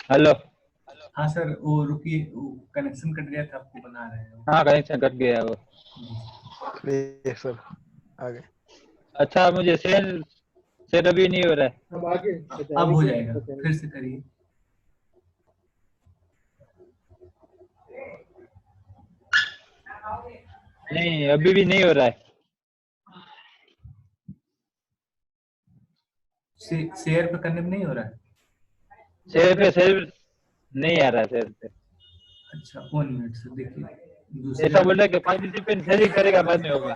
Hello. हाँ sir, वो रुकिए, वो कनेक्शन कट गया था, आपको बना रहे हैं। हाँ कनेक्शन कट गया वो। ये सर आ गए। अच्छा मुझे शेयर शेयर अभी नहीं हो रहा है। अब आगे अब हो जाएगा, फिर से करिए। नहीं अभी भी नहीं हो रहा है। शेयर पे करने में नहीं हो रहा है। शेयर नहीं आ रहा है शेयर पे। अच्छा 1 मिनट से देखिए। ऐसा बोल रहा है कि पार्टिसिपेंट शेयरिंग करेगा बाद में होगा।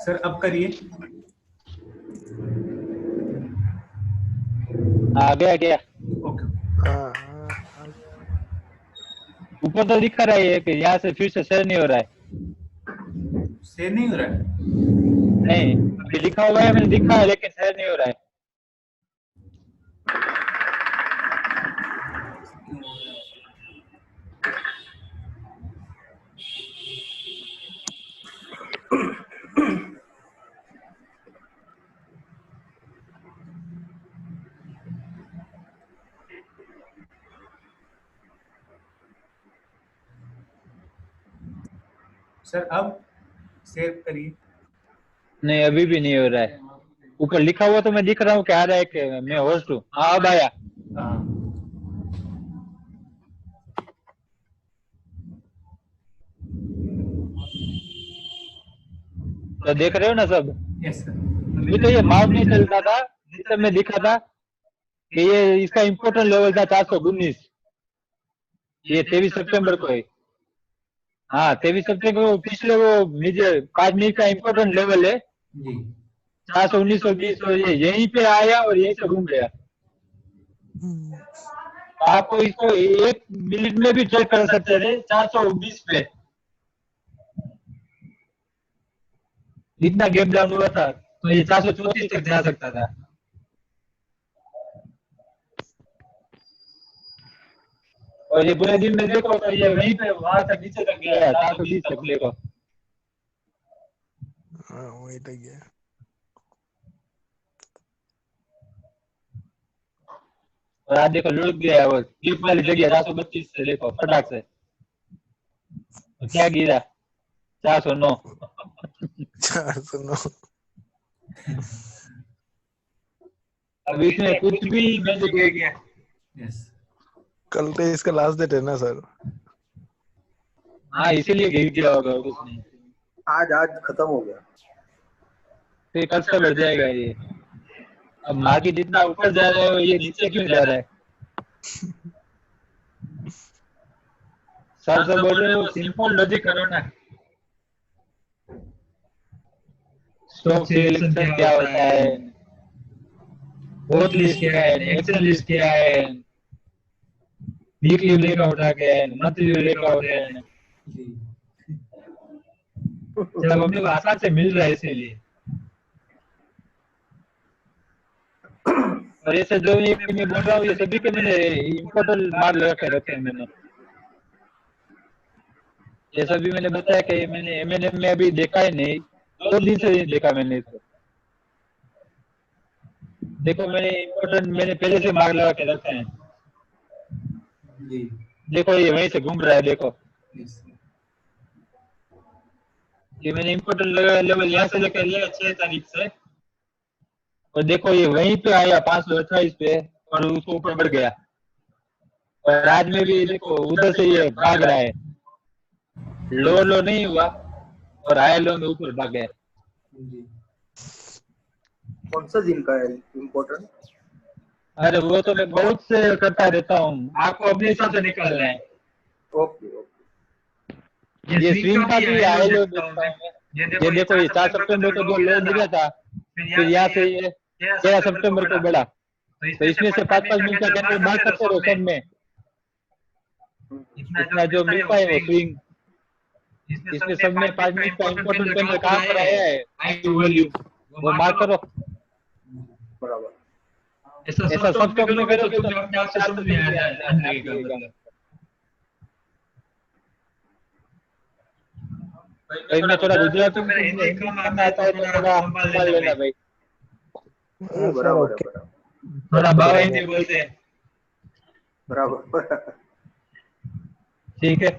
सर अब करिए। आ गया गया। ओके। ऊपर तो दिखा रहा है कि यहाँ से फिर से शेयर नहीं हो रहा है। शेयर नहीं हो रहा है। नहीं अभी लिखा हुआ है, मैंने दिखा है लेकिन शेयर नहीं हो रहा है। सर अब शेयर करिए। नहीं अभी भी नहीं हो रहा है। ऊपर लिखा हुआ तो मैं दिख रहा हूँ कि आ रहा है कि मैं होस्ट हूँ। हाँ अब आया। तो देख रहे हो ना सब। Yes sir. अभी तो ये माउस नहीं चलता था, जिस समय दिखा था कि ये इसका इम्पोर्टेंट लेवल था 419। ये 23 सितंबर को है। हाँ 23 सितंबर को पिछले वो मुझे 5 मिनट का इम्पोर्टेंट लेवल है जी। 419 और 20 और ये यहीं पे आया और यहीं से घूम गया। आपको इसको 1 मिनट में भी चेक कर सकते थे 420 पे। इतना गैप डाउन हुआ था तो ये 434 तक जा सकता था। और ये पूरे दिन में देखो तो ये वहीं पे वहां तक नीचे तक गया 420 तक देखो। हाँ वही तक गया। और आज देखो लुढ़क गया है वो क्लिप वाली जगह 432 से देखो फटाक से। तो क्या गिरा 409। 409। अब इसमें कुछ भी मैजिक है क्या? यस। कल तो इसका लास्ट डेट है ना सर। हाँ इसीलिए गिर गया होगा कुछ नहीं। आज खत्म हो गया। फिर कल से बढ़ जाएगा ये। अब मार्केट जितना ऊपर जा रहा है ये नीचे क्यों जा रहा है? सर तो बोल रहे हो सिंपल लॉजिक करो ना। स्टॉक सिलेक्शन क्या होता है, हॉट लिस्ट क्या है, एक्सेल लिस्ट क्या है, वीकली ब्रेकआउट क्या है, मंथली ब्रेकआउट है। जब हमने को आसान से मिल रहा है इसीलिए। और ऐसे जो ये मैं बोल रहा हूँ ये सभी के मैंने इम्पोर्टेंट मार्क लगा के रखे हैं मैंने। ये सभी मैंने बताया कि मैंने एमएनएम में अभी देखा ही नहीं, 2 दिन से नहीं देखा मैंने इसको। देखो मैंने इम्पोर्टेंट मैंने पहले से मार्क लगा के रखे हैं। जी। देखो ये वहीं से घूम रहा है देखो। ये मैंने इम्पोर्टेंट लगा लेवल यहाँ से लेकर लिया 6 तारीख से और देखो ये वहीं पे आया 528 पे और उसको ऊपर बढ़ गया। और आज में भी देखो उधर से ये भाग रहा है, लो नहीं हुआ और हाई लो में ऊपर भाग गया। कौन सा जिम का है इम्पोर्टेंट? अरे वो तो मैं बहुत से करता रहता हूँ, आपको अपने हिसाब से निकालना है। ओके। ये स्विंग का भी हाई लो देखता हूँ। ये देखो ये 4 सितंबर को जो लो गिरा था फिर यहाँ से ये 13 सितंबर को बढ़ा। तो इसमें से 5-5 मिनट का कैंडल मार सकते हो सब में। इतना जो मिलता है वो स्विंग, इसमें सब में 5 मिनट का इम्पोर्टेंट कैंडल कहाँ पर आया है आई वैल्यू वो मार्क करो। बराबर। ऐसा सब स्टॉक में करोगे तो तुम्हें अपने आप से समझ में आ जाएगा। भाई मैं थोड़ा गुजराती में हिंदी कम आता है तो थोड़ा संभाल लेना भाई। हाँ सर बराबर है, ओके बराबर थोड़ा बाबा हिंदी बोलते हैं। बराबर। ठीक है,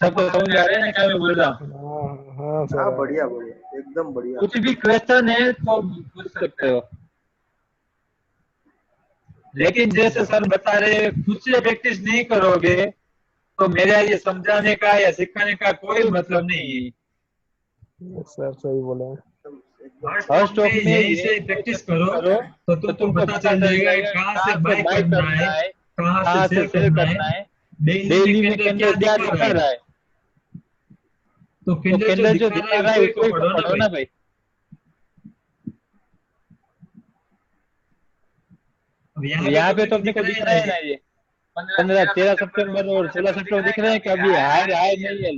सबको समझ में आ रहा है ना क्या मैं बोल रहा हूँ? हाँ हाँ सर हाँ, हाँ बढ़िया बढ़िया, एकदम बढ़िया। कुछ भी क्वेश्चन है तो पूछ सकते हो, लेकिन जैसे सर बता रहे खुद से प्रैक्टिस नहीं करोगे तो मेरा ये समझाने का या सिखाने का कोई मतलब नहीं है। सर सही बोले हैं। एकदम हर स्ट्रोक में यहीं से प्रैक्टिस करो तो तुमको पता चल जाएगा कहाँ से बाई करना है, कहाँ से सेल करना है, डेली में कैंडल क्या दिखा रहा है। तो कैंडल जो दिखा रहा है उसको ही पढ़ो ना भाई। अब यहाँ पे तो अपने को दिख रहा है ना ये 15-13 सितंबर और 16 सितंबर दिख रहे हैं कि अभी हाई हाई नहीं है,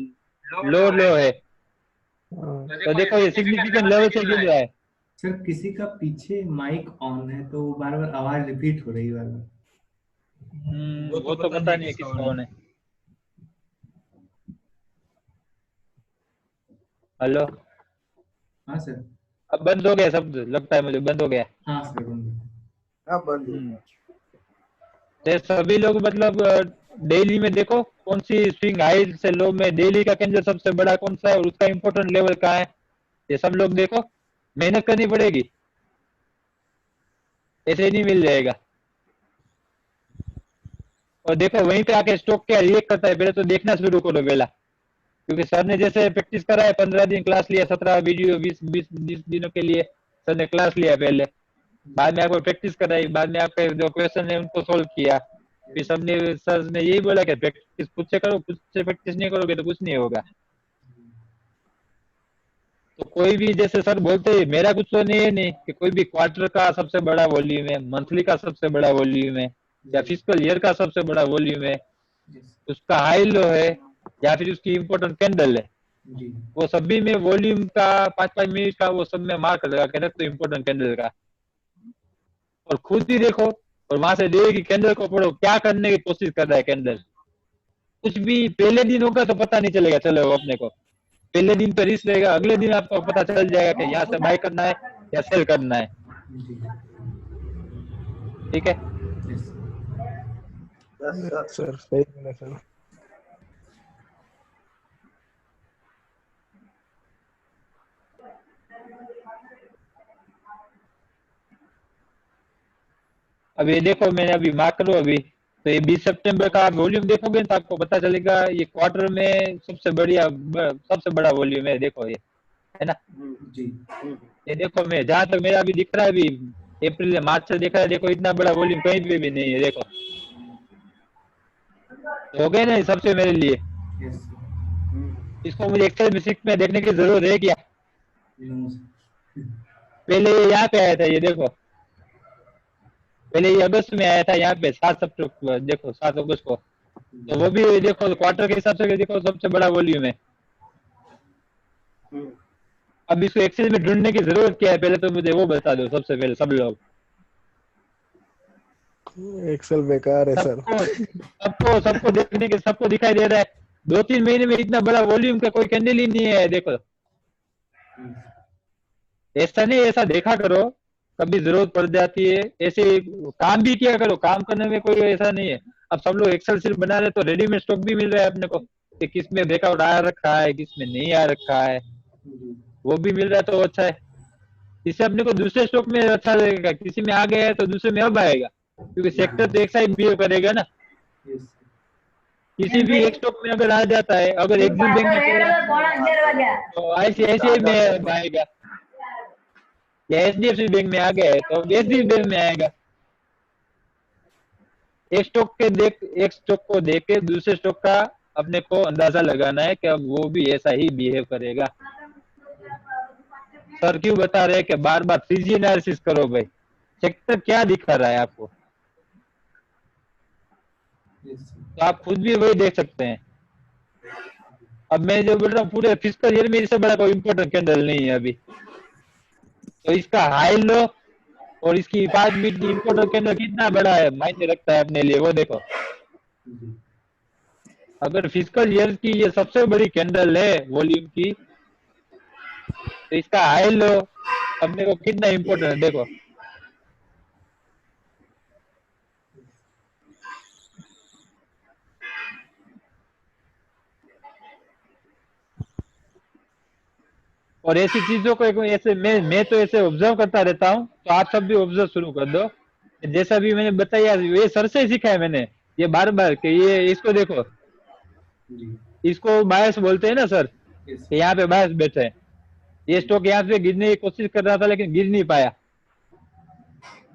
लो लो है। हाँ तो देखो ये सिग्निफिकेंट लेवल से गिर रहा है। सर किसी का पीछे माइक ऑन है तो बार बार आवाज रिपीट हो रही है बार बार। वो तो पता नहीं है किसका होने। हेलो, हाँ सर। अब बंद हो गया शब्द, लगता है मुझे बंद हो गया। हाँ सर बंद। हाँ, बंद हम्म। है। तो सभी लोग मतलब डेली में देखो कौन सी स्विंग हाई से लो में डेली का कैंडल सबसे बड़ा कौन सा है और उसका इम्पोर्टेंट लेवल कहाँ है, ये सब लोग देखो। मेहनत करनी पड़ेगी, ऐसे नहीं मिल जाएगा। और देखो वहीं पे आके स्टॉक क्या रिएक्ट करता है, पहले तो देखना शुरू करो पहला, क्योंकि सर ने जैसे प्रैक्टिस करा है 15 दिन क्लास लिया, 17 वीडियो 20 दिनों के लिए सर ने क्लास लिया पहले, बाद में आपको प्रैक्टिस कराई, बाद में आपके जो क्वेश्चन है उनको सोल्व किया, फिर सबने सर ने यही बोला कि प्रैक्टिस खुद से करो, खुद से प्रैक्टिस नहीं करोगे तो कुछ नहीं होगा। तो कोई भी जैसे सर बोलते हैं, मेरा कुछ तो नहीं है नहीं कि कोई भी क्वार्टर का सबसे बड़ा वॉल्यूम है, मंथली का सबसे बड़ा वॉल्यूम है, या फिजिकल ईयर का सबसे बड़ा वॉल्यूम है, उसका हाई लो है, या फिर उसकी इम्पोर्टेंट कैंडल है, जी वो सभी में वॉल्यूम का 5-5 मिनट का वो सब में मार्क लगा के रख तो इम्पोर्टेंट कैंडल का, और खुद ही देखो और वहां से डे की कैंडल को पढ़ो क्या करने की कोशिश कर रहा है कैंडल। कुछ भी पहले दिन होगा तो पता नहीं चलेगा, चलो अपने को पहले दिन तो रिस्क रहेगा, अगले दिन आपको पता चल जाएगा कि यहाँ से बाय करना है या सेल करना है। जी ठीक है, यस यस सर। सर सही बोले सर। अब ये देखो मैंने अभी मार्क करो अभी, तो ये 20 सितंबर का वॉल्यूम देखोगे तो आपको पता चलेगा ये क्वार्टर में सबसे बड़ा वॉल्यूम है, देखो ये है ना। जी ये देखो मैं जहां तक मेरा अभी दिख रहा है अभी अप्रैल से मार्च से देखा है, देखो इतना बड़ा वॉल्यूम कहीं पे भी नहीं है, देखो हो गए ना ये सबसे मेरे लिए। यस इसको मुझे एक्सेल में सीख में देखने की जरूरत है क्या? नो पहले ये यहाँ पे आया था, ये देखो पहले ये अगस्त में आया था यहाँ पे 7 सितंबर, देखो 7 अगस्त को, तो वो भी देखो क्वार्टर के हिसाब से देखो सबसे बड़ा वॉल्यूम है। अब इसको एक्सेल में ढूंढने की जरूरत क्या है, पहले तो मुझे वो बता दो सबसे पहले सब लोग। एक्सेल बेकार है सर। सबको सबको सबको देखने के सबको दिखाई दे रहा है 2-3 महीने में इतना बड़ा वॉल्यूम का कोई कैंडल ही नहीं है, देखो ऐसा नहीं, ऐसा देखा करो कभी जरूरत पड़ जाती है, ऐसे काम भी किया करो, काम करने में कोई ऐसा नहीं है। अब सब लोग एक्सेल सीट बना रहे तो रेडीमेड स्टॉक भी मिल रहा है अपने को कि किस में ब्रेकआउट आ रखा है किस में नहीं आ रखा है, वो भी मिल रहा है तो अच्छा है। इससे अपने को दूसरे स्टॉक में अच्छा लगेगा, किसी में आ गया है तो दूसरे में अब आएगा, क्योंकि सेक्टर तो एक साइड बिहेव करेगा ना। यस किसी भी एक स्टॉक में अगर आ जाता है, अगर एक्सिस बैंक में तो आईसीआईसीआई में आएगा, या एचडीएफसी बैंक में आ गया है तो एचडीएफसी बैंक में आएगा। एक स्टॉक को देख के दूसरे स्टॉक का अपने को अंदाजा लगाना है कि अब वो भी ऐसा ही बिहेव करेगा। सर क्यों बता रहे हैं कि बार बार 3G एनालिसिस करो भाई, सेक्टर क्या दिखा रहा है आपको, यस तो आप खुद भी वही देख सकते हैं। अब मैं जो बोल रहा हूँ पूरे फिजिकल ईयर में इससे बड़ा कोई इम्पोर्टेंट कैंडल नहीं है अभी, तो इसका हाई लो और इसकी 5 मिनट की इम्पोर्टेंट कैंडल कितना बड़ा है मायने रखता है अपने लिए, वो देखो। अगर फिजिकल ईयर की ये सबसे बड़ी कैंडल है वॉल्यूम की, तो इसका हाई लो अपने को कितना इम्पोर्टेंट है देखो। और ऐसी चीजों को ऐसे मैं तो ऐसे ऑब्जर्व करता रहता हूँ, तो आप सब भी ऑब्जर्व शुरू कर दो। जैसा भी मैंने बताया ये सर से ही सीखा है मैंने, ये बार बार कि ये इसको देखो, जी इसको बायस बोलते हैं ना सर, यस कि यहाँ पे बायस बैठे हैं। ये स्टॉक यहाँ से गिरने की कोशिश कर रहा था लेकिन गिर नहीं पाया,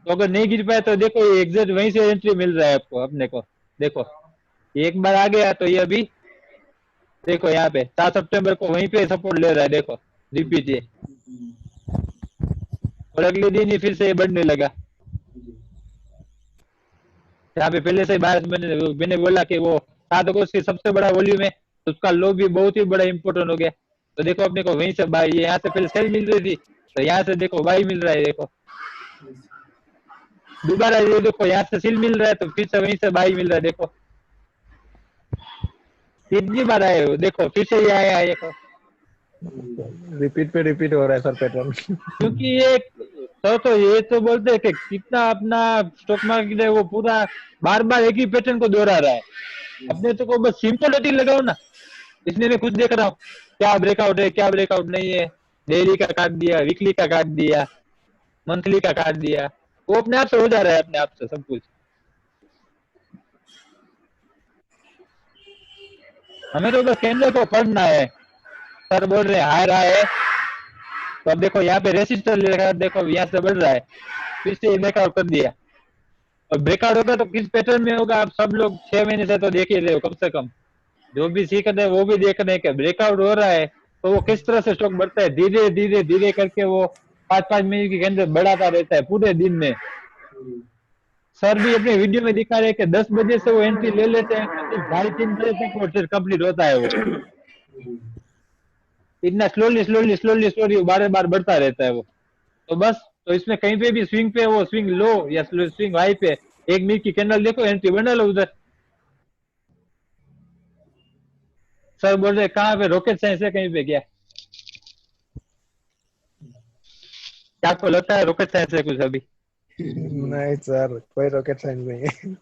तो अगर नहीं गिर पाया तो देखो ये एग्जैक्ट वहीं से एंट्री मिल रहा है आपको अपने को। देखो ये एक बार आ गया तो ये अभी देखो यहाँ पे 4 सितंबर को वहीं पे सपोर्ट ले रहा है, देखो रिपीट ये, और अगले दिन ही फिर से ये बढ़ने लगा। जी यहाँ पे पहले से बायस मैंने बोला कि वो 7 अगस्त की सबसे बड़ा वॉल्यूम है, तो उसका लो भी बहुत ही बड़ा इंपॉर्टेंट हो गया। तो देखो अपने को वहीं से बाई, ये यहाँ से पहले सेल मिल रही थी, तो यहाँ से देखो बाई मिल रहा है, देखो यस दोबारा ये देखो यहाँ से सेल मिल रहा है, तो फिर से वहीं से बाई मिल रहा है, देखो तीसरी बार आए हो, देखो फिर से ये आया है, देखो रिपीट पे रिपीट हो रहा है सर पैटर्न। क्योंकि ये तो ये तो बोलते हैं कि कितना अपना स्टॉक मार्केट है वो पूरा बार बार एक ही पैटर्न को दोहरा रहा है। अपने तो को बस सिंपलिटी लगाओ ना, इसलिए मैं खुद देख रहा हूँ क्या ब्रेकआउट है क्या ब्रेकआउट नहीं है। डेली का काट दिया, वीकली का काट दिया, मंथली का काट दिया, वो अपने आप से हो जा रहा है, अपने आप से सब कुछ। हमें तो बस कैंडल को पढ़ना है। सर बोल रहे हैं हाई रहा है, तो अब देखो यहाँ पे रेसिस्टर लेगा, देखो यहाँ से बढ़ रहा है, फिर से ब्रेकआउट कर दिया, और ब्रेकआउट होगा तो किस पैटर्न में होगा, आप सब लोग 6 महीने से तो देख ही रहे हो, कम से कम जो भी सीख रहे हैं वो भी देख रहे हैं कि ब्रेकआउट हो रहा है तो वो किस तरह से स्टॉक बढ़ता है, धीरे धीरे धीरे करके वो 5-5 मिनट के अंदर बढ़ाता रहता है पूरे दिन में। सर भी अपने वीडियो में दिखा रहे हैं कि 10 बजे से वो एंट्री ले लेते हैं, 2:30-3 बजे तक वो ट्रेड कंप्लीट होता है। वो इतना स्लोली बार बार बढ़ता रहता है वो। तो बस, तो इसमें कहीं पे भी स्विंग पे, वो स्विंग लो या स्विंग हाई पे 1 मिनट की कैंडल देखो, एंट्री बना लो उधर। सर बोल रहे कहाँ पे रॉकेट साइंस है कहीं पे क्या? क्या आपको लगता है रॉकेट साइंस है कुछ अभी? नहीं सर, कोई रॉकेट साइंस नहीं है।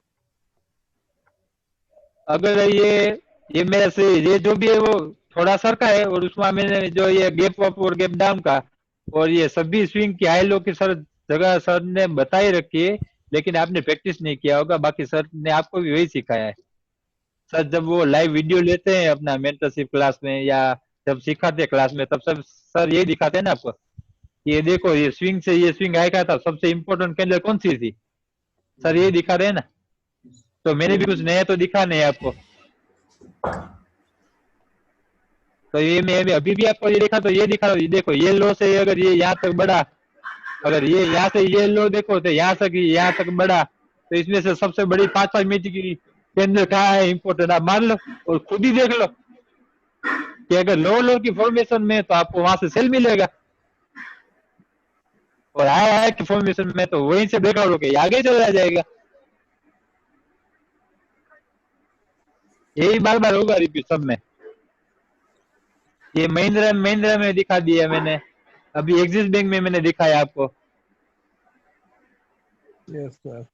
अगर ये मेरे से ये जो भी है वो थोड़ा सर का है, और उसमें मैंने जो ये गैप अप और गैप डाउन का और ये सभी स्विंग की हाई लो की सर जगह सर ने बताई रखी है, लेकिन आपने प्रैक्टिस नहीं किया होगा। बाकी सर ने आपको भी वही सिखाया है। सर जब वो लाइव वीडियो लेते हैं अपना मेंटरशिप क्लास में या जब सिखाते हैं क्लास में, तब सब सर यही दिखाते हैं ना आपको, ये देखो ये स्विंग से ये स्विंग आएगा था, सबसे इम्पोर्टेंट कैंडल कौन सी थी, सर ये दिखा रहे हैं ना। तो मैंने भी कुछ नया तो दिखा नहीं आपको। तो ये मैं अभी भी आपको ये देखा, तो ये दिखा रहा हूँ, ये देखो ये लो से अगर ये यहाँ तक बढ़ा, अगर ये यहाँ से ये लो देखो तो यहाँ तक बढ़ा, तो इसमें से सबसे बड़ी 5-5 मिनट की कैंडल कहाँ है इम्पोर्टेंट, आप मान लो और खुद ही देख लो कि अगर लो की फॉर्मेशन में तो आपको वहां से सेल मिलेगा, और हाई की फॉर्मेशन में तो वहीं से ब्रेकआउट होके आगे चला जाएगा। यही बार बार होगा रिपीट सब में। ये महिंद्रा में दिखा दिया मैंने, अभी एक्सिस बैंक में मैंने दिखाया आपको। यस सर,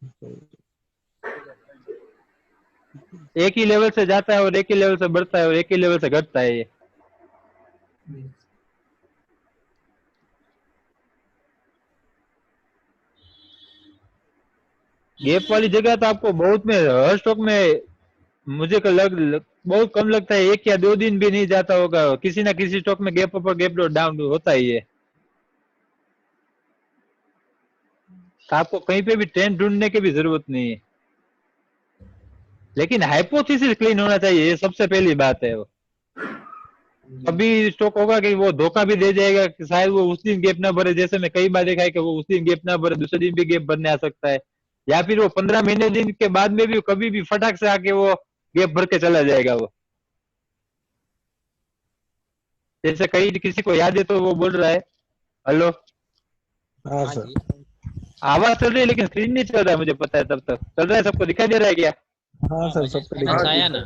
एक ही लेवल से जाता है और एक ही लेवल से बढ़ता है और एक ही लेवल से घटता है। ये गैप वाली जगह तो आपको बहुत में हर स्टॉक में मुझे को बहुत कम लगता है, 1 या 2 दिन भी नहीं जाता होगा, किसी ना किसी स्टॉक में गैप अप और गैप डाउन होता ही है। तो आपको कहीं पे भी ट्रेंड ढूंढने की भी जरूरत नहीं है, लेकिन हाइपोथेसिस क्लीन होना चाहिए, ये सबसे पहली बात है। वो अभी स्टॉक होगा कि वो धोखा भी दे जाएगा कि शायद वो उस दिन गैप ना भरे, जैसे मैं कई बार देखा है कि वो उस दिन गैप ना भरे दूसरे दिन भी गैप भरने आ सकता है, या फिर वो 15 महीने दिन के बाद में भी कभी भी फटाक से आके वो गैप भर के चला जाएगा। वो जैसे कई किसी को याद है तो वो बोल रहा है हेलो, हाँ सर, आवाज चल रही है लेकिन स्क्रीन नहीं चल रहा है, मुझे पता है तब तक चल रहा है, सबको दिखाई दे रहा है क्या? हाँ सर, सबको हाँ दिखा। जी आया सर। ना।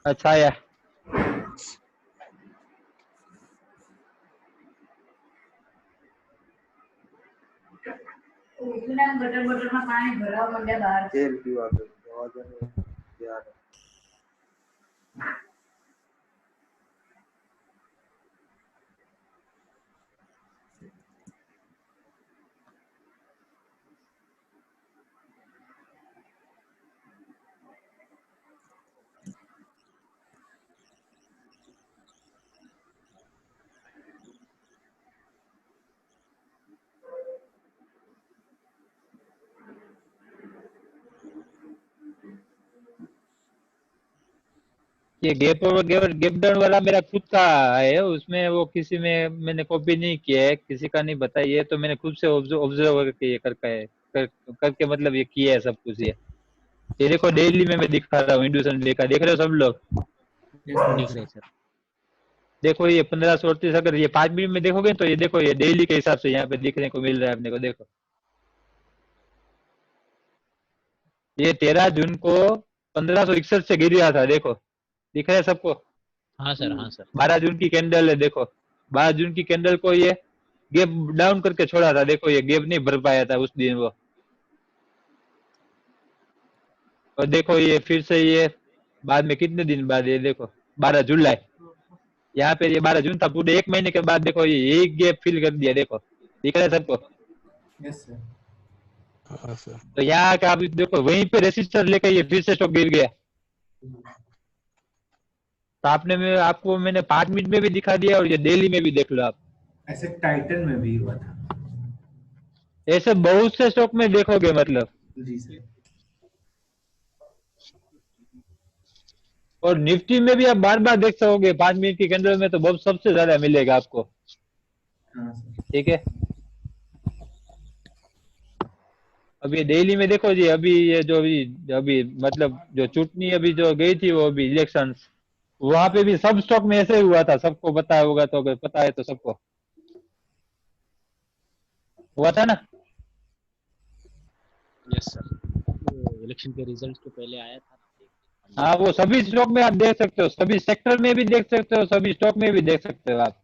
अच्छा आया। गटर बटर में पानी भरा मंड्या बाहर तेल पीवा के दवा देने यार ये गैप डाउन वाला मेरा खुद का है, उसमें वो किसी में मैंने कॉपी नहीं किया है, किसी का नहीं बताया, ये तो मैंने खुद से ऑब्जर्व करके ये करके मतलब ये किया है सब कुछ। ये देखो डेली में मैं दिखा रहा हूँ इंड्यूसन डे का, देख रहे हो सब लोग? दिख रहे सर। देखो ये 1538, अगर ये 5 मिनट में देखोगे तो ये देखो ये डेली के हिसाब से यहाँ पे दिखने को मिल रहा है अपने को। देखो ये 13 जून को 1561 से गिर रहा था, देखो दिख रहा है सबको? हाँ सर, हाँ सर। 12 जून की कैंडल है, देखो 12 जून की कैंडल को ये गैप डाउन करके छोड़ा था, देखो ये गैप नहीं भर पाया था उस दिन वो। और देखो ये फिर से ये बाद में कितने दिन बाद, ये देखो 12 जुलाई, यहाँ पे ये 12 जून था, पूरे 1 महीने के बाद देखो ये एक गैप फिल कर दिया, देखो दिख रहा है सबको? Yes sir. हाँ सर। तो यहाँ का आप देखो वहीं पे रेसिस्टर लेकर ये फिर से स्टॉक गिर गया। तो आपको मैंने 5 मिनट में भी दिखा दिया और ये डेली में भी देख लो आप। ऐसे टाइटन में भी हुआ था। ऐसे बहुत से स्टॉक में देखोगे मतलब। जी सर। और निफ्टी में भी आप बार बार देख सकोगे, 5 मिनट की कैंडल में तो बहुत सबसे ज्यादा मिलेगा आपको। हाँ सर। ठीक है, अब ये डेली में देखो जी, अभी ये जो अभी मतलब जो चुटनी अभी जो गई थी वो अभी इलेक्शंस, वहां पे भी सब स्टॉक में ऐसे ही हुआ था, सबको पता होगा, तो अगर पता है तो सबको हुआ था ना। यस सर, इलेक्शन के रिजल्ट के पहले आया था। हाँ वो सभी स्टॉक में आप देख सकते हो, सभी सेक्टर में भी देख सकते हो, सभी स्टॉक में भी देख सकते हो आप।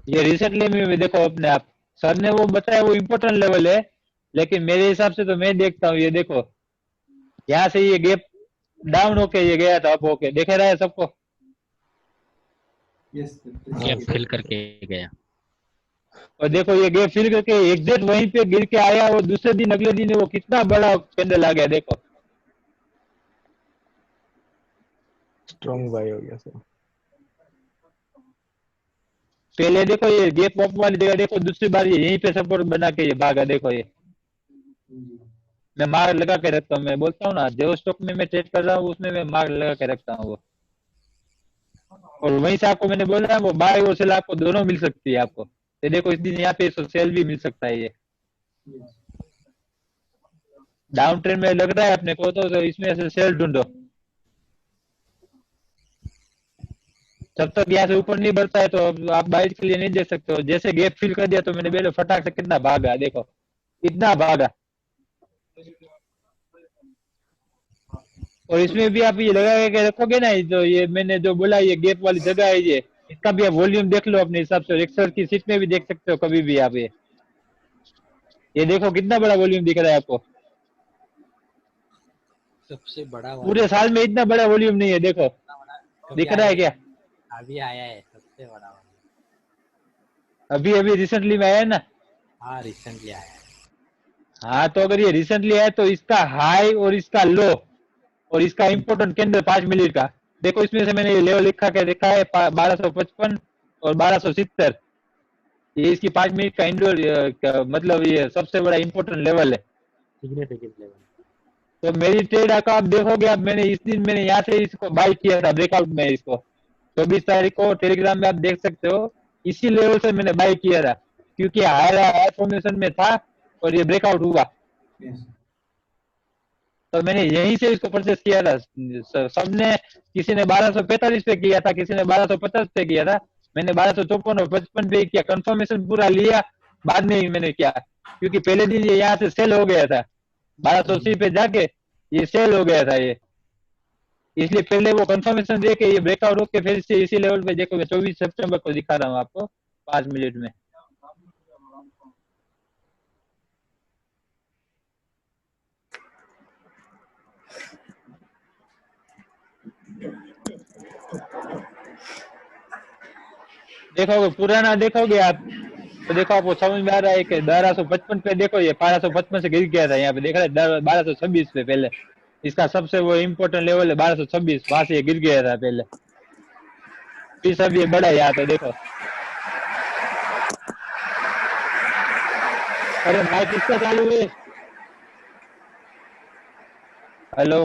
ये रिसेंटली में भी देखो अपने आप, सर ने वो बताया वो इम्पोर्टेंट लेवल है, लेकिन मेरे हिसाब से तो मैं देखता हूँ ये देखो यहाँ से ये गैप डाउन होके ये गया था अप होके, देख रहा है सबको? यस गैप फिल करके गया। और देखो ये गैप फिल करके एग्जैक्ट वहीं पे गिर के आया, वो दूसरे दिन अगले दिन वो कितना बड़ा कैंडल आ गया, देखो स्ट्रॉन्ग बाय हो गया सर। पहले देखो ये गैप अप वाली जगह, देखो दूसरी बार ये यहीं पे सपोर्ट बना के ये भागा, देखो ये मैं मार्क लगा के रखता हूँ, मैं बोलता हूँ ना जो स्टॉक में मैं ट्रेड कर रहा हूँ उसमें मैं मार्क लगा के रखता हूँ वो। और वहीं से आपको मैंने बोला वो बाय और सेल आपको दोनों मिल सकती है आपको। तो देखो इस दिन यहाँ पे इसको सेल भी मिल सकता है, ये डाउन ट्रेंड में लग रहा है अपने को तो इसमें से सेल ढूंढो, जब तक यहाँ से ऊपर नहीं बढ़ता है तो आप बाय के लिए नहीं दे सकते हो। जैसे गैप फिल कर दिया तो मैंने पहले फटाक से कितना भागा, देखो इतना भागा। और इसमें भी आप ये लगा के रखोगे ना, जो ये मैंने जो बोला ये गैप वाली जगह है, ये इसका भी आप वॉल्यूम देख लो अपने हिसाब से, एक्सेल की सीट में भी देख सकते हो कभी भी आप। ये देखो कितना बड़ा वॉल्यूम दिख रहा है आपको, सबसे बड़ा पूरे साल में इतना बड़ा वॉल्यूम नहीं है, देखो दिख रहा है क्या? अभी आया है सबसे बड़ा वाला। अभी अभी रिसेंटली में आया है ना? हाँ रिसेंटली आया है। हाँ तो अगर ये रिसेंटली आया तो इसका हाई और इसका लो और इसका इम्पोर्टेंट कैंडल 5 मिनट का देखो, इसमें से मैंने ये लेवल लिखा के देखा है 1255 और 1270, ये इसकी 5 मिनट का इंडोर मतलब ये सबसे बड़ा इम्पोर्टेंट लेवल है, सिग्निफिकेंट लेवल। तो मेरी ट्रेड का आप देखोगे, अब मैंने इस दिन मैंने यहाँ से इसको बाय किया था ब्रेकआउट में, इसको 24 तारीख को टेलीग्राम में आप देख सकते हो, इसी लेवल से मैंने बाय किया था क्योंकि हाई फॉर्मेशन में था और ये ब्रेकआउट हुआ। यस तो मैंने यहीं से इसको परचेस किया था। सबने, किसी ने 1245 पे किया था, किसी ने 1250 पे किया था, मैंने 1254 और 55 पे किया, कंफर्मेशन पूरा लिया, बाद में ही मैंने किया, क्योंकि पहले दिन ये यहाँ से सेल हो गया था, 1280 पे जाके ये सेल हो गया था ये, इसलिए पहले वो कंफर्मेशन दे के ये ब्रेकआउट होके फिर से इसी लेवल पे देखो। मैं 24 सितंबर को दिखा रहा हूँ आपको 5 मिनट में। देखोगे पुराना देखोगे आप तो देखो आपको समझ में आ रहा है कि 1255 पे देखो, ये 1255 से गिर गया था, यहाँ पे देख रहे हैं 1226 पे पहले इसका सबसे वो इम्पोर्टेंट लेवल है 1226, वहां से ये गिर गया था पहले, फिर सब ये बढ़ा यहाँ पे देखो। अरे माइक किसका चालू है? हेलो,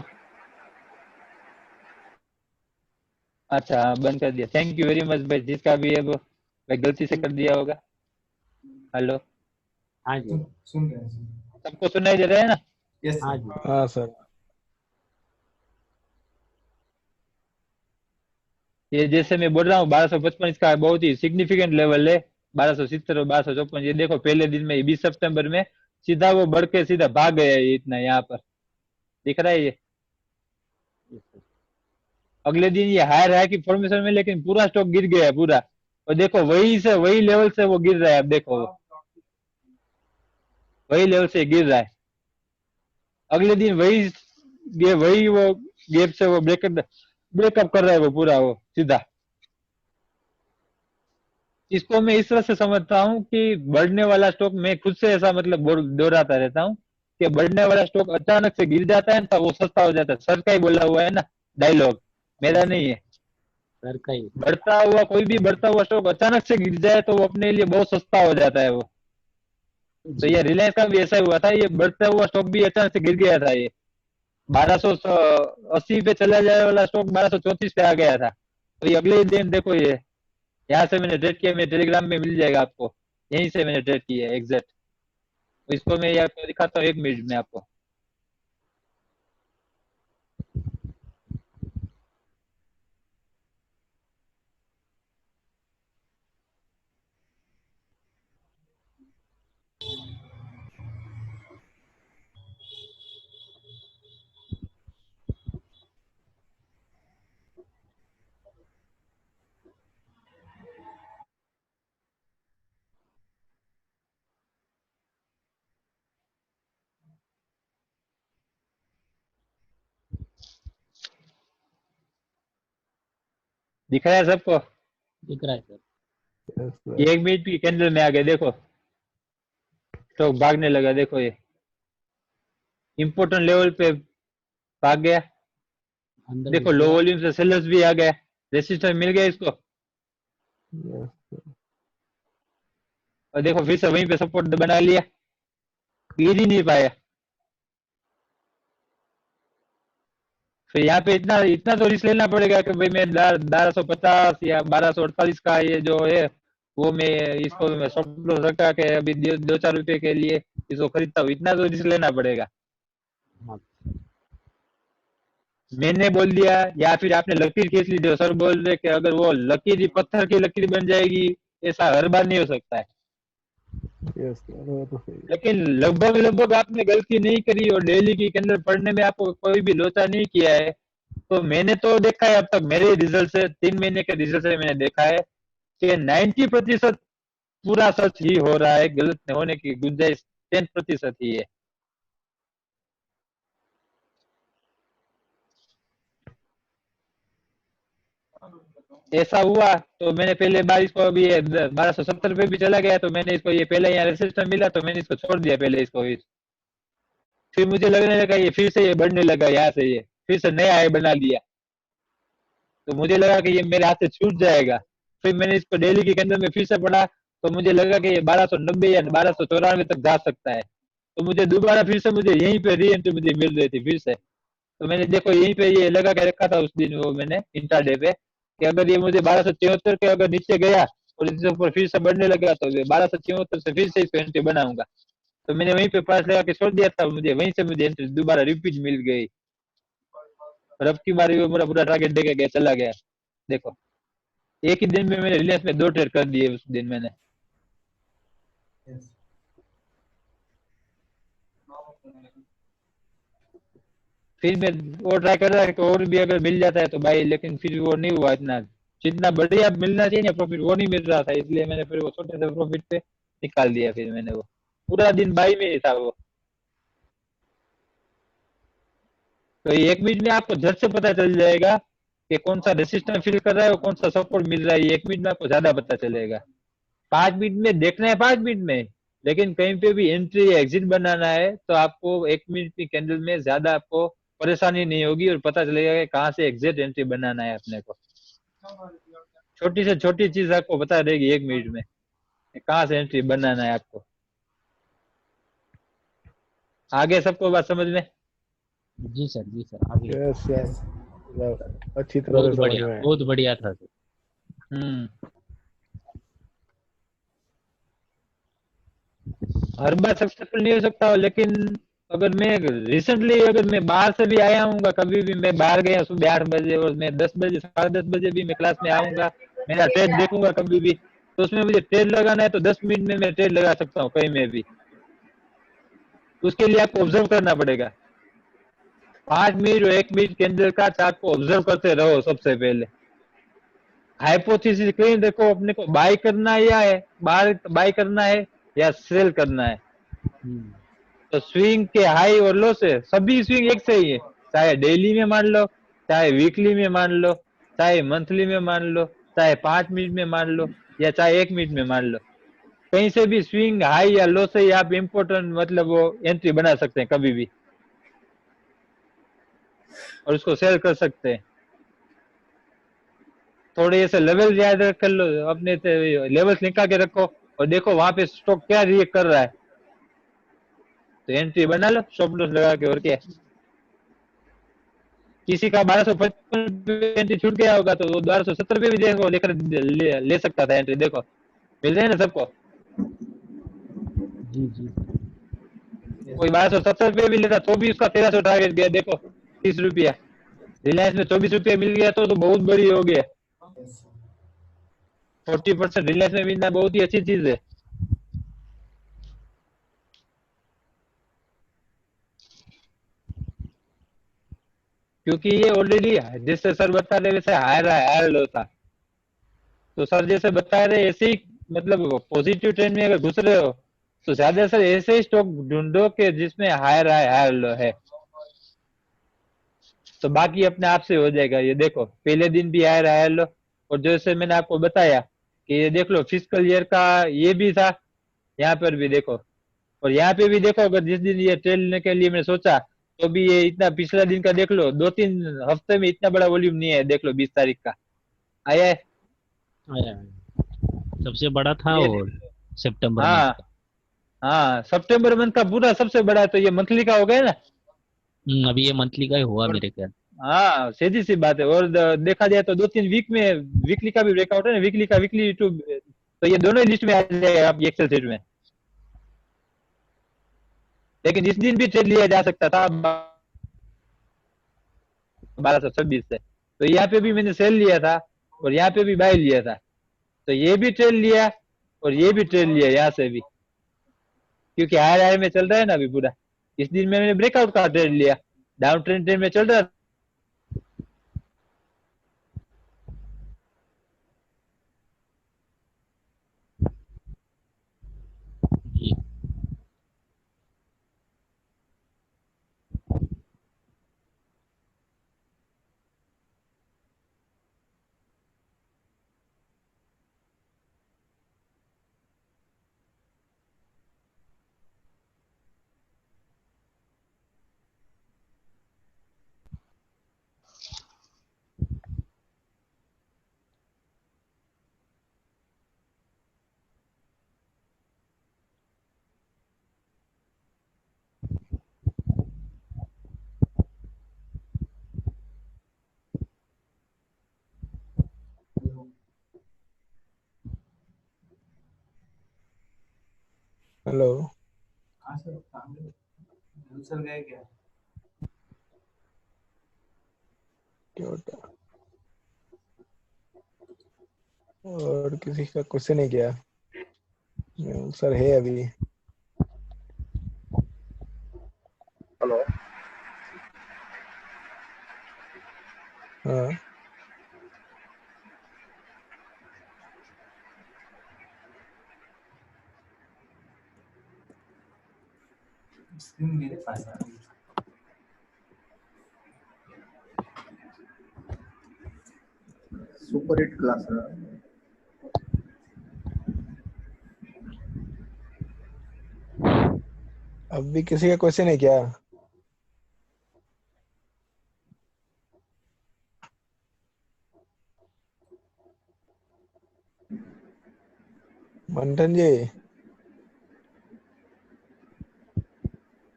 अच्छा हाँ, बंद कर दिया। थैंक यू वेरी मच भाई, जिसका भी है वो भाई गलती से कर दिया होगा। हेलो, हाँ जी, सुन रहे हैं। सबको सुनाई दे रहा है ना? यस हाँ जी, हाँ सर। ये जैसे मैं बोल रहा हूँ 1255 इसका बहुत ही सिग्निफिकेंट लेवल है, 1270 और 1254। ये देखो पहले दिन में 20 सितंबर में सीधा वो बढ़ के सीधा भाग गया है इतना, यहाँ पर दिख रहा है ये। अगले दिन ये हायर है की फॉर्मेशन में, लेकिन पूरा स्टॉक गिर गया है पूरा, और देखो वही से वही लेवल से वो गिर रहा है। अब देखो वही लेवल से गिर रहा है, अगले दिन वही वो गैप से वो ब्रेकअप कर रहा है वो पूरा वो सीधा। इसको मैं इस तरह से समझता हूँ कि बढ़ने वाला स्टॉक, मैं खुद से ऐसा मतलब दोहराता रहता हूँ कि बढ़ने वाला स्टॉक अचानक से गिर जाता है तो वो सस्ता हो जाता है। सर का ही बोला हुआ है ना डायलॉग, मेरा नहीं है। सर का ही। बढ़ता हुआ कोई भी बढ़ता हुआ स्टॉक अचानक से गिर जाए तो वो अपने लिए बहुत सस्ता हो जाता है वो। तो ये रिलायंस का भी ऐसा हुआ था, ये बढ़ता हुआ स्टॉक भी अचानक से गिर गया था, ये 1280 पे चला जाए वाला स्टॉक 1234 पे आ गया था। तो ये अगले दिन देखो, ये यहाँ से मैंने ट्रेड किया, मेरे टेलीग्राम में मिल जाएगा आपको, यहीं से मैंने ट्रेड किया है एग्जैक्ट। तो इसको मैं आपको दिखाता हूँ 1 मिनट में आपको। दिख रहा है सबको? दिख रहा है सर। Yes sir. ये 1 मिनट की कैंडल में आ गया, देखो स्टॉक भागने लगा, देखो ये इंपोर्टेंट लेवल पे भाग गया। अंदर देखो घुस लो गया। वॉल्यूम से सेलर्स भी आ गया, रेसिस्टेंस मिल गया इसको, यस सर। और देखो फिर से वहीं पे सपोर्ट बना लिया, गिर ही नहीं पाया। फिर यहाँ पे इतना इतना तो रिस्क लेना पड़ेगा कि भाई मैं 1250 या 1248 का ये जो है वो मैं इसको मैं स्टॉप लॉस रखा के अभी 2-4 रुपए के लिए इसको खरीदता हूँ, इतना तो रिस्क लेना पड़ेगा। हाँ, मैंने बोल दिया या फिर आपने लकीर खींच ली, जो सर बोल रहे कि अगर वो लकीर ही पत्थर की लकीर बन जाएगी, ऐसा हर बार नहीं हो सकता है। यस सर, वो तो सही है। लेकिन लगभग आपने गलती नहीं करी और डेली की कैंडल पढ़ने में आपको कोई भी लोचा नहीं किया है। तो मैंने तो देखा है अब तक मेरे रिजल्ट से, 3 महीने के रिजल्ट से मैंने देखा है कि 90% पूरा सच ही हो रहा है, गलत होने की गुंजाइश 10% ही है। ऐसा हुआ तो मैंने पहले बार इसको अभी 1270 पे भी चला गया, तो मैंने इसको ये पहले यहाँ रेसिस्टेंस मिला तो मैंने इसको छोड़ दिया पहले इसको। फिर मुझे लगने लगा ये फिर से ये बढ़ने लगा, यहाँ से ये फिर से नया हाई बना लिया, तो मुझे लगा कि ये मेरे हाथ से छूट जाएगा। फिर मैंने इसको डेली के अंदर में फिर से पढ़ा तो मुझे लगा कि ये 1290 या 1294 तक जा सकता है। तो मुझे दोबारा फिर से मुझे यहीं पे री एंट्री मुझे मिल रही थी फिर से। तो मैंने देखो यहीं पे ये लगा के रखा था उस दिन, वो मैंने इंट्राडे पे कि अगर ये मुझे 1274 के अगर नीचे गया और इसके ऊपर फिर से बढ़ने लगा तो 1274 से फिर से इसको एंट्री बनाऊंगा। तो मैंने वहीं पे पास लगा के छोड़ दिया था, मुझे वहीं से मुझे एंट्री दोबारा रिपीट मिल गई। और अब की बारी वो मेरा पूरा टारगेट देके गया, चला गया। देखो एक ही दिन में मैंने रिलायंस में 2 ट्रेड कर दिए उस दिन मैंने। Yes. फिर मैं और ट्राई कर रहा है कि और भी अगर मिल जाता है तो भाई, लेकिन फिर वो नहीं हुआ इतना जितना बढ़िया मिलना चाहिए ना प्रॉफिट, वो नहीं मिल रहा था, इसलिए मैंने फिर वो छोटे से प्रॉफिट पे निकाल दिया। फिर मैंने वो पूरा दिन बाई में ही था वो। तो ये 1 मिनट में आपको झट से पता चल जाएगा कि कौन सा रेसिस्टेंस फील कर रहा है और कौन सा सपोर्ट मिल रहा है। ये 1 मिनट में आपको ज्यादा पता चलेगा। 5 मिनट में देखना है, 5 मिनट में, लेकिन कहीं पे भी एंट्री या एग्जिट बनाना है तो आपको 1 मिनट की कैंडल में ज्यादा आपको परेशानी नहीं होगी और पता चलेगा कि कहाँ से एग्जिट एंट्री बनाना है अपने को। छोटी से छोटी चीज आपको बता देगी 1 मिनट में कहाँ से एंट्री बनाना है आपको। आगे सबको बात समझ में? जी सर आगे। Yes Yes. यस, मतलब अच्छी तरह से समझ में आया। बहुत बढ़िया था सर। हम्म। हर बार सक्सेसफुल नहीं हो सकता, लेकिन अगर मैं रिसेंटली अगर मैं बाहर से भी आया हूँ, कभी भी मैं बाहर गया सुबह 8 बजे और मैं 10 बजे 10:30 बजे भी मैं क्लास में आऊंगा, मेरा ट्रेड देखूंगा कभी भी, तो उसमें मुझे ट्रेड लगाना है तो 10 मिनट में मैं ट्रेड लगा सकता हूँ कहीं में भी। उसके लिए आपको ऑब्जर्व करना पड़ेगा। 5 मिनट और 1 मिनट के अंदर का चार्ट को ऑब्जर्व करते रहो सबसे पहले। हाइपोथेसिस कहीं देखो अपने को बाय करना है या है बाय करना है या सेल करना है। तो स्विंग के हाई और लो से सभी स्विंग एक से ही है, चाहे डेली में मान लो, चाहे वीकली में मान लो, चाहे मंथली में मान लो, चाहे 5 मिनट में मान लो, या चाहे 1 मिनट में मान लो। कहीं से भी स्विंग हाई या लो से ही आप इम्पोर्टेंट मतलब वो एंट्री बना सकते हैं कभी भी और उसको सेल कर सकते हैं। थोड़े ऐसे लेवल याद कर लो अपने से, लेवल्स निकाल के रखो और देखो वहां पे स्टॉक क्या रिएक्ट कर रहा है, तो एंट्री बना लो स्टॉप लॉस लगा के। और क्या, किसी का 1255 पे एंट्री छूट गया होगा तो वो 1270 पे भी देखो लेकर ले सकता था एंट्री। देखो मिल रहे हैं ना सबको। जी कोई 1270 पे भी लेता तो भी उसका 1300 टारगेट गया। देखो 30 रुपया रिलायंस में 24 रुपया मिल गया तो बहुत बड़ी हो गया। Yes. 40% रिलायंस में मिलना बहुत ही अच्छी चीज है। क्योंकि ये ऑलरेडी जैसे सर बता रहे वैसे हायर लो था, तो सर जैसे बता रहे ऐसे ही मतलब पॉजिटिव ट्रेंड में अगर घुस रहे हो तो ज्यादा सर ऐसे ही स्टॉक ढूंढो कि जिसमें हायर लो है, तो बाकी अपने आप से हो जाएगा। ये देखो पहले दिन भी हायर लो, और जैसे मैंने आपको बताया कि ये देख लो फिजिकल ईयर का ये भी था, यहाँ पर भी देखो, और यहाँ पे भी देखो अगर जिस दिन ये ट्रेड लेने के लिए मैंने सोचा तो भी ये इतना पिछला दिन का देख लो 2-3 हफ्ते में इतना बड़ा वॉल्यूम नहीं है। देख लो 20 तारीख का आया है आया। सबसे बड़ा था ये। और सितंबर मंथ हाँ का। हाँ, सितंबर मंथ का पूरा सबसे बड़ा है, तो ये मंथली का हो गया ना। अभी ये मंथली का ही हुआ और मेरे ख्याल। हाँ सीधी सी बात है। और देखा जाए तो 2-3 वीक में वीकली का भी ब्रेकआउट है ना, वीकली का वीकली टू, तो ये दोनों ही लिस्ट में आ जाएगा आप एक्सेल सीट में। लेकिन इस दिन भी ट्रेड लिया जा सकता था 1226 से, तो यहाँ पे भी मैंने सेल लिया था और यहाँ पे भी बाय लिया था, तो ये भी ट्रेड लिया और ये भी ट्रेड लिया यहाँ से भी, क्योंकि हायर हायर में चल रहा है ना अभी पूरा। इस दिन में मैंने ब्रेकआउट का ट्रेड लिया, डाउन ट्रेंड में चल रहा जी हेलो। हाँ सर, काम में मेहुल सर गए क्या? क्या होता? और किसी का क्वेश्चन नहीं किया? सर है अभी। हेलो। हाँ स्क्रीन मेरे पास आ रही है। सुपर हिट क्लास है। अब भी किसी का क्वेश्चन है क्या? मंथन जी।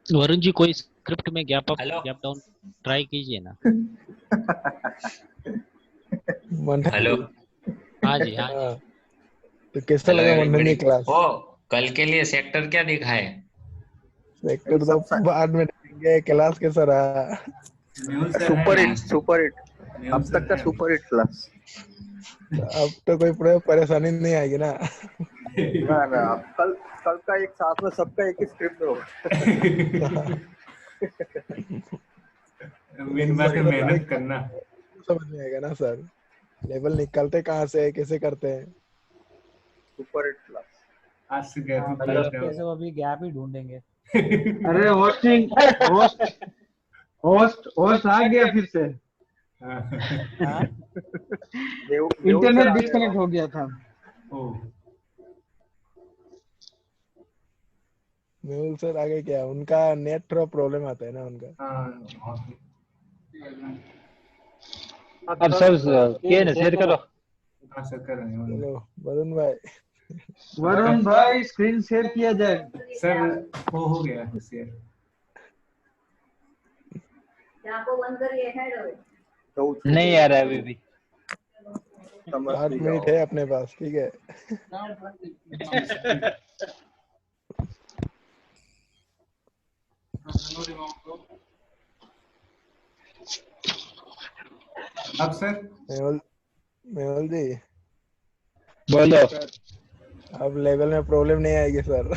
वरुण जी कोई स्क्रिप्ट में gap up gap down try कीजिए ना। मंथन हेलो। जी। हाँ जी हाँ हाँ, तो कैसा हेलो लगा मंथन एवरीबॉडी। जी क्लास? ओ, कल के लिए सेक्टर क्या दिखा है? ये सेक्टर तो सब बाद में देखेंगे, क्लास कैसा रहा? मेहुल सर है सुपर ना? Hit, super hit. मेहुल अब सर तक का है सुपर हिट क्लास। अब तो कोई परेशानी नहीं आएगी ना? ना ना, अब कल कल का एक साथ में सबका एक ही स्क्रिप्ट होगा। मेन बात है मेहनत करना। समझ में आएगा ना सर? लेवल निकालते कहाँ से है, कैसे करते हैं? Super hit class. आज से गैप हाँ, अप हेलो। करते कैसे वो अभी गैप ही ढूंढेंगे। अरे होस्टिंग होस्ट होस्ट होस्ट आ गया फिर से। हाँ मेहुल सर इंटरनेट आ गए। डिस्कनेक्ट हो गया था। ओ मेहुल सर आगे क्या, उनका नेट थोड़ा प्रॉब्लम आता है ना उनका। हाँ, अब सब के ने शेयर करो। हाँ सर कर रहे हैं। चलो वरुण भाई। वरुण भाई स्क्रीन शेयर किया जाए। सर वो हो गया शेयर। यहाँ को बंद करिए हेलो। तो नहीं आ रहा है अभी भी। समझ 8 भी मिनट जाओ। है अपने पास, ठीक है। अब सर मेहुल मेहुल जी, बोलो। अब लेवल में प्रॉब्लम नहीं आएगी सर।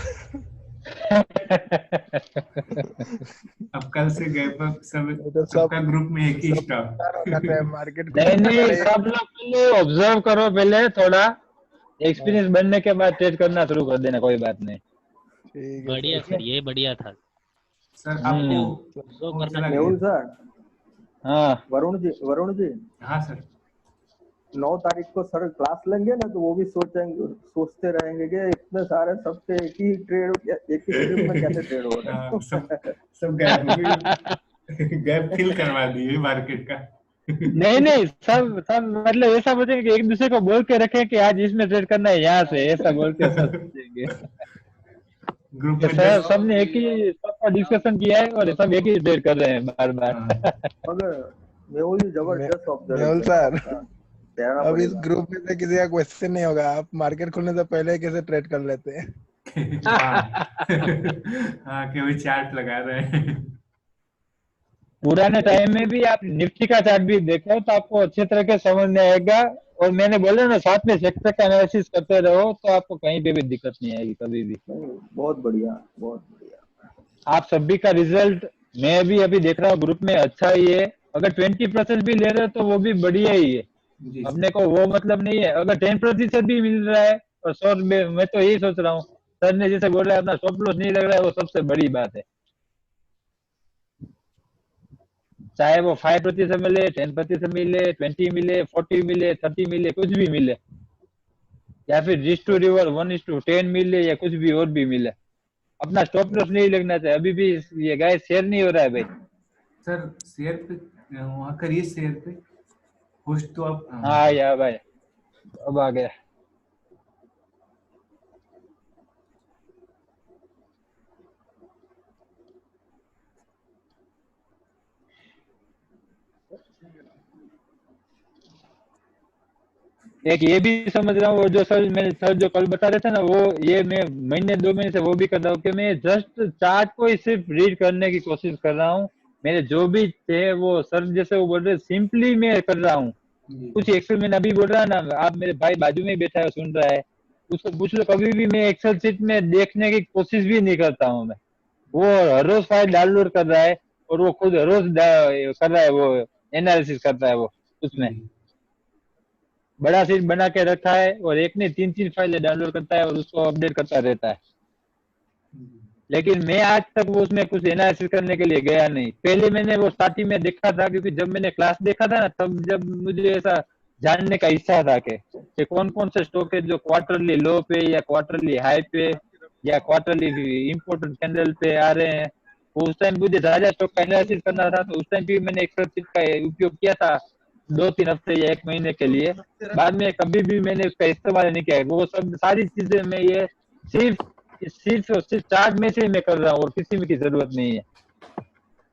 अब कल से गैप अप सब ये तो सबका ग्रुप में एक ही सब तैयार हो जाते हैं स्टॉक। मार्केट नहीं खुलने से नहीं, पहले। सब लोग पहले ऑब्जर्व करो, पहले थोड़ा एक्सपीरियंस बनने के बाद ट्रेड करना शुरू कर देना, कोई बात नहीं। ठीक है बढ़िया सर। सर, ये बढ़िया था। सर आपको जो वो करना चला चाहिए। मेहुल गया। सर, हाँ वरुण जी हाँ सर 9 तारीख को सर क्लास लेंगे ना, तो वो भी सोचते रहेंगे कि इतने सारे सबके एक ही ट्रेड, एक ही स्क्रिप्ट में कैसे ट्रेड हो रहे हाँ, हैं। सब गैप फिल करवा दिए मार्केट का। नहीं नहीं, सब सब मतलब ऐसा बोलेंगे कि एक दूसरे को बोल के रखें कि आज इसमें ट्रेड करना है, यहाँ से ऐसा बोल के सब सोचेंगे। ग्रुप ये में सब 10। सबने एक ही सबका डिस्कशन किया है और सब एक ही ट्रेड कर रहे हैं बार बार। हाँ, मगर मेहुल जी जबरदस्त मेहुल ऑब्जर्वेशन सर, आपका, कहना अब इस पड़ेगा। ग्रुप में से किसी का क्वेश्चन नहीं होगा, आप मार्केट खुलने से पहले कैसे ट्रेड कर लेते हैं? हाँ हाँ केवल चार्ट लगा रहे हैं। पुराने टाइम में भी आप निफ्टी का चार्ट भी देखो तो आपको अच्छे तरह के समझ में आएगा। और मैंने बोला ना, साथ में सेक्टर का एनालिसिस करते रहो तो आपको कहीं पे भी दिक्कत नहीं आएगी कभी भी। नहीं, बहुत बढ़िया, बहुत बढ़िया। आप सभी का रिजल्ट मैं भी अभी देख रहा हूँ ग्रुप में अच्छा ही है। अगर 20% भी ले रहे हो तो वो भी बढ़िया ही है। जी अपने को वो मतलब नहीं है, अगर 10% भी मिल रहा है और 100 में, मैं तो यही सोच रहा हूँ सर ने जैसे बोल रहा है अपना स्टॉप लॉस नहीं लग रहा है, वो सबसे बड़ी बात है। चाहे वो 5% मिले, 10% मिले, 20 मिले, 40 मिले, 30 मिले, कुछ भी मिले, या फिर रिस्क टू रिवर 1:10 मिले, या कुछ भी और भी मिले, अपना स्टॉप लॉस नहीं लगना चाहिए। अभी भी ये गाय शेयर नहीं हो रहा है भाई। सर शेयर पे वहाँ करिए शेयर पे होस्ट तो आप हाँ यार भाई, अब आ गया। एक ये भी समझ रहा हूँ, वो जो सर जो कल बता रहे थे ना, वो ये मैं महीने 2 महीने से वो भी कर रहा हूँ कि मैं जस्ट चार्ट को ही सिर्फ रीड करने की कोशिश कर रहा हूँ। मेरे जो भी थे वो सर जैसे वो बोल रहे सिंपली मैं कर रहा हूँ। कुछ एक्सेल में अभी बोल रहा है ना, आप मेरे भाई बाजू में ही बैठा है सुन रहा है, उसको पूछ लो, कभी भी मैं एक्सेल शीट में देखने की कोशिश भी नहीं करता हूँ मैं। वो हर रोज फाइल डाउनलोड कर रहा है और वो खुद हर रोज कर रहा है, वो एनालिसिस करता है वो उसमें। बड़ा शीट बना के रखा है और एक नहीं 3 फाइलें डाउनलोड करता है और उसको अपडेट करता रहता है। लेकिन मैं आज तक वो उसमें कुछ एनालिसिस करने के लिए गया नहीं। पहले मैंने वो स्टार्टिंग में देखा था, क्योंकि जब मैंने क्लास देखा था ना, तब जब मुझे ऐसा जानने का इच्छा था कि कौन कौन से स्टॉक है जो क्वार्टरली लो पे या क्वार्टरली हाई पे या क्वार्टरली इंपोर्टेंट कैंडल पे आ रहे हैं। उस टाइम मुझे ज्यादा स्टॉक का एनालिसिस करना था, तो उस टाइम भी मैंने एक्सेल शीट का उपयोग किया था 2-3 हफ्ते या 1 महीने के लिए। बाद में कभी भी मैंने उसका इस्तेमाल नहीं किया। वो सब सारी चीजें मैं ये सिर्फ चार्ट में से मैं कर रहा हूँ और किसी में की जरूरत नहीं है।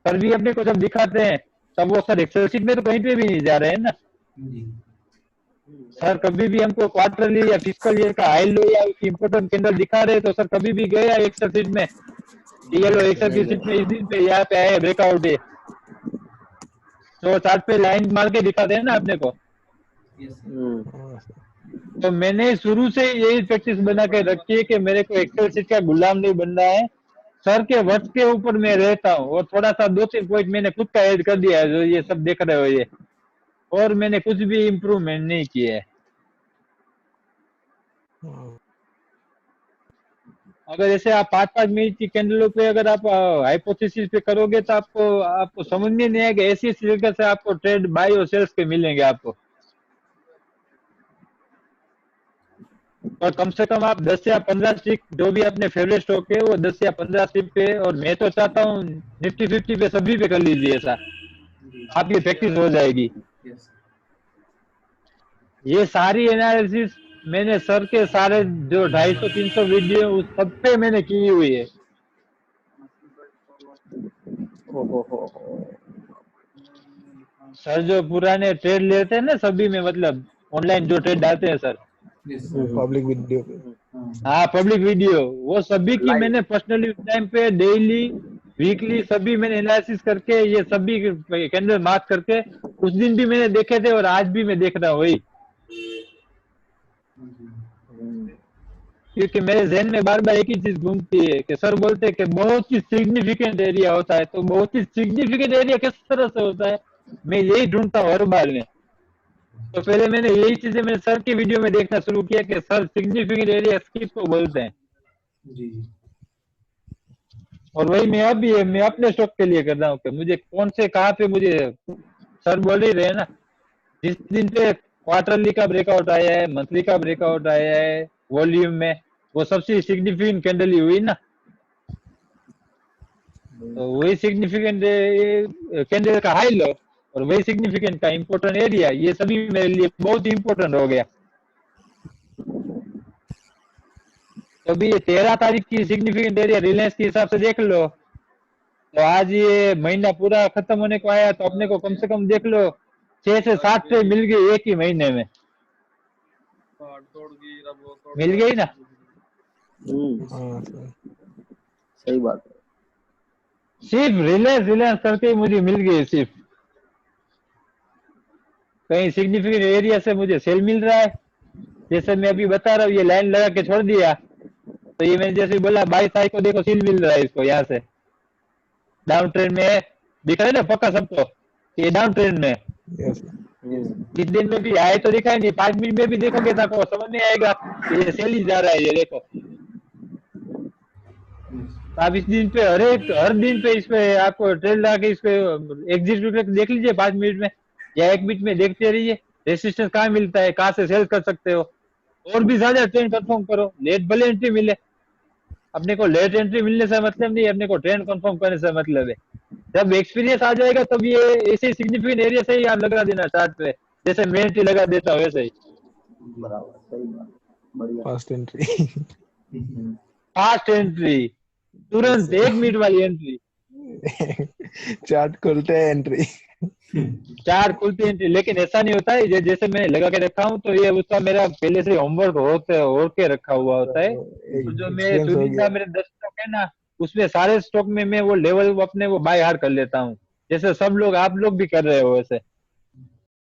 सर भी अपने को जब दिखाते हैं तब वो सर एक्सेल शीट में तो कहीं पे भी नहीं जा रहे हैं ना। सर कभी भी हमको क्वार्टरली या फिस्कल ईयर का हाई लो या इंपोर्टेंट कैंडल दिखा रहे, तो सर कभी भी गया एक्सेल शीट में, ये लो एक्सेल की शीट में इस दिन पे यहाँ पे आया ब्रेकआउट है, तो चार्ट पे लाइन मार के दिखाते हैं ना अपने को। तो मैंने शुरू से यही प्रैक्टिस बना के रखी है कि मेरे को एक्सेल शीट का गुलाम नहीं बनना है। सर के वर्ड्स के ऊपर मैं रहता हूँ और थोड़ा सा 2-3 पॉइंट मैंने खुद का ऐड कर दिया है, जो ये सब देख रहे हो ये, और मैंने कुछ भी इम्प्रूवमेंट नहीं किया है। अगर जैसे आप 5-5 मिनट की कैंडलों पे अगर आप हाइपोथेसिस पे करोगे तो आपको समझ में नहीं आएगा। ऐसी तरीके से आपको ट्रेड बाय और सेल्स के मिलेंगे आपको। और कम से कम आप 10 या 15 स्टिक जो भी अपने फेवरेट स्टॉक है वो 10 या 15 स्टिक पे, और मैं तो चाहता हूँ निफ्टी 50 पे सभी पे कर लीजिए, ऐसा आपकी प्रैक्टिस हो जाएगी। ये सारी एनालिसिस मैंने सर के सारे जो 250-300 वीडियो उस सब पे मैंने की हुई है। सर जो पुराने ट्रेड लेते हैं ना सभी में, मतलब ऑनलाइन जो ट्रेड डालते हैं सर, पब्लिक वीडियो पे, हाँ पब्लिक वीडियो, वो सभी की मैंने पर्सनली टाइम पे डेली वीकली सभी मैंने एनालिसिस करके ये सभी कैंडल मार्क करके उस दिन भी मैंने देखे थे और आज भी मैं देख रहा हूँ वही। क्योंकि मेरे जहन में बार बार एक ही चीज घूमती है कि सर बोलते हैं कि बहुत ही सिग्निफिकेंट एरिया होता है, तो बहुत ही सिग्निफिकेंट एरिया किस तरह से होता है, मैं यही ढूंढता हूँ हर बार में। तो पहले मैंने यही चीजें मैंने सर की वीडियो में देखना शुरू किया कि सर सिग्निफिकेंट एरिया किसको बोलते हैं जी। और वही मैं अपने स्टॉक के लिए कर रहा हूँ कि मुझे कौन से कहाँ पे मुझे सर बोल ही रहे ना, जिस दिन पे क्वार्टरली का ब्रेकआउट आया है, मंथली का ब्रेकआउट आया है वॉल्यूम में, वो सबसे सिग्निफिकेंट कैंडल ही हुई ना। तो वही सिग्निफिकेंट कैंडल का हाई लो और वही सिग्निफिकेंट का इम्पोर्टेंट एरिया, ये सभी मेरे लिए बहुत इम्पोर्टेंट हो गया। तो अभी 13 तारीख की सिग्निफिकेंट एरिया रिलायंस के हिसाब से देख लो, तो आज ये महीना पूरा खत्म होने को आया, तो अपने को कम से कम देख लो 6 से 7 ट्रेड मिल गई एक ही महीने में, मिल गई ना। सही बात है। सिर्फ रिलायंस करके मुझे मिल गई, सिर्फ कहीं सिग्निफिकेंट एरिया से मुझे सेल मिल रहा है। जैसे मैं अभी बता रहा हूँ, ये लाइन लगा के छोड़ दिया, तो ये मैंने जैसे बोला 22 तारीख को देखो सेल मिल रहा है इसको, यहाँ से डाउन ट्रेंड में दिख रहा है ना पक्का सबको, ये डाउन ट्रेंड में। इस दिन में भी आए तो दिखाई नहीं, 5 मिनट में भी देखोगे तो आपको समझ नहीं आएगा ये सेल ही जा रहा है। ये देखो आप इस दिन पे हर दिन पे इस पे आपको ट्रेड लगा के इसको एग्जीक्यूट देख लीजिए 5 मिनट में या 1 मिनट में, देखते रहिए रेसिस्टेंस कहाँ मिलता है, कहाँ से सेल कर सकते हो, और भी ज्यादा ट्रेंड कंफर्म करो। लेट भले एंट्री मिले, अपने को लेट एंट्री मिलने से मतलब नहीं, अपने को ट्रेंड कंफर्म करने से मतलब है। जब एक्सपीरियंस आ जाएगा तब ये ऐसे सिग्निफिकेंट एरिया से ही आप लगा देना चार्ट पे, जैसे मैं एंट्री लगा देता हूँ वैसे ही। बराबर, सही बात, बढ़िया। फास्ट एंट्री तुरंत 1 मिनट वाली एंट्री चार्ट खोलते हैं एंट्री 4 खुलती एंट्री, लेकिन ऐसा नहीं होता है जैसे मैंने लगा के रखा हूँ तो ये उसका मेरा पहले से होमवर्क हो के रखा हुआ होता है। तो जो मैं एक्सपीरियंस हो चुनिंदा गया। मेरे 10 स्टॉक है ना, उसमें सारे स्टॉक में मैं वो लेवल अपने वो बाय हार्ड कर लेता हूँ, जैसे सब लोग आप लोग भी कर रहे हो वैसे।